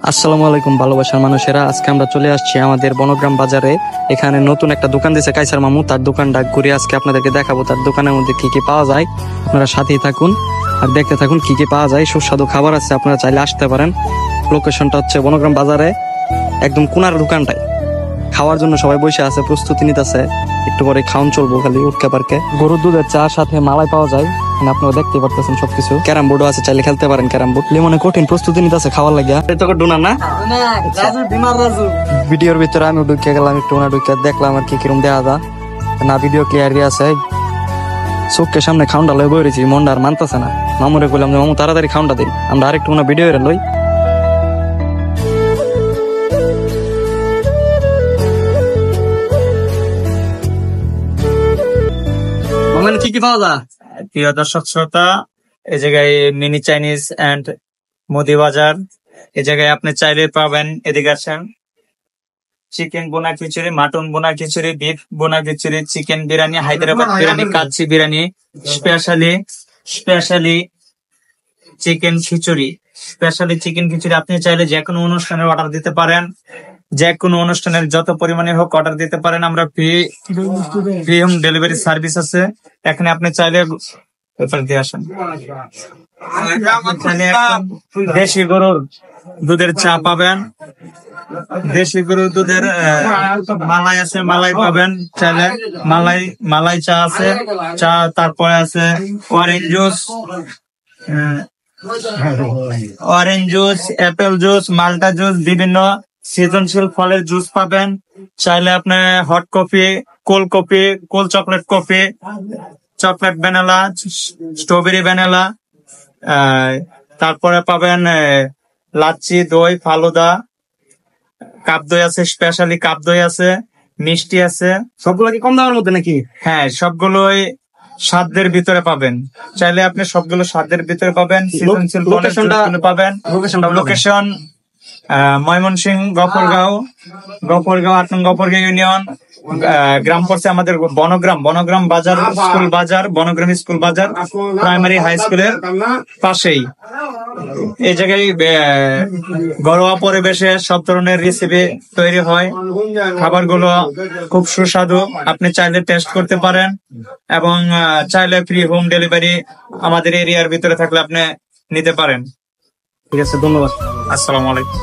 আসসালামু আলাইকুম ভালোবাসার মানুষেরা, আজকে আমরা চলে আসছি আমাদের বনগ্রাম বাজারে। এখানে নতুন একটা দোকান দিয়েছে কাইসার মামু, তার দোকানটা ঘুরে আজকে আপনাদেরকে দেখাবো। তার দোকানের মধ্যে কি কি পাওয়া যায় আপনারা সাথেই থাকুন আর দেখতে থাকুন কি কি পাওয়া যায়। সুস্বাদু খাবার আছে, আপনারা চাইলে আসতে পারেন। লোকেশনটা হচ্ছে বনগ্রাম বাজারে, একদম কোনার দোকানটায়। খাওয়ার জন্য সবাই বসে আছে, প্রস্তুতি নিতেছে। একটু পরে খাওয়ান চলবো খালি উঠকে পারকে। গরুর দুধের চা সাথে মালাই পাওয়া যায়, আপনারা দেখতে পারতেছেন সবকিছু। ক্যারাম বোর্ডও আছে, চাইলে খেলতে পারেন ক্যারাম বোর্ড। লিমনে কঠিন প্রস্তুতি নিতেছে খাওয়ার লাগিয়া। তোকে ডোনার না ভিডিওর ভিতরে আমি ঢুকে গেলাম, একটু ওনা ঢুকে দেখলাম আর কি কিরম দেওয়া যা না। ভিডিও ক্লিয়ারই আছে, চোখের সামনে খাউন্ডা লই বইরেছি, মনটা আর মানতেছে না। মামুরে কইলাম যে মামু তাড়াতাড়ি খাউন্ডা দিন, আমরা আরেকটু ওনা ভিডিও লই। কি কি পাওয়া যায়? প্রিয় দর্শক শ্রোতা, এই জায়গায় মিনি চাইনিজ এন্ড মুদি বাজার। এই জায়গায় আপনি চাইলে পাবেন, এদিকে আসেন, চিকেন বোনা খিচুড়ি, মাটন বোনা khichuri, beef bhuna khichuri, chicken biryani, Hyderabad biryani, kacchi biryani, specially chicken khichuri. আপনি চাইলে যে কোনো অনুষ্ঠানের অর্ডার দিতে পারেন, যে কোনো অনুষ্ঠানের যত পরিমাণে হোক অর্ডার দিতে পারেন। আমরা ফ্রি হোম ডেলিভারি সার্ভিস আছে। এখানে আপনি চাইলে দিয়ে আসেন। দেশি গরুর দুধের চা পাবেন, দেশি গরুর দুধের মালাই আছে, মালাই পাবেন চাইলে। মালাই চা আছে, চা। তারপরে আছে অরেঞ্জ জুস, অ্যাপেল জুস, মাল্টা জুস, বিভিন্ন সৃজনশীল ফলের জুস পাবেন। চাইলে আপনি hot coffee, cold chocolate coffee, chocolate vanilla, strawberry vanilla, তারপরে পাবেন লাচ্ছি, দই, ফালুদা, কাপ দই আছে, স্পেশালি কাপ দই আছে, মিষ্টি আছে। সবগুলো কি কম দামের মধ্যে নাকি? হ্যাঁ, সবগুলোই সাধ্যের ভিতরে পাবেন। চাইলে আপনি সবগুলো সাধ্যের ভিতরে পাবেন। পাবেন। লোকেশন ময়মনসিংহ, গফরগাঁও 8 নং গফরগাঁও ইউনিয়ন। গ্রাম পড়ছে আমাদের বনগ্রাম স্কুল বাজার প্রাইমারি হাই স্কুলের পাশেই। এই জায়গায় ঘরোয়া পরিবেশে সব ধরনের রেসিপি তৈরি হয়। খাবারগুলো খুব সুস্বাদু, আপনি চাইলে টেস্ট করতে পারেন এবং চাইলে ফ্রি হোম ডেলিভারি আমাদের এরিয়ার ভিতরে থাকলে আপনি নিতে পারেন। ঠিক আছে, ধন্যবাদ। আসসালামু আলাইকুম।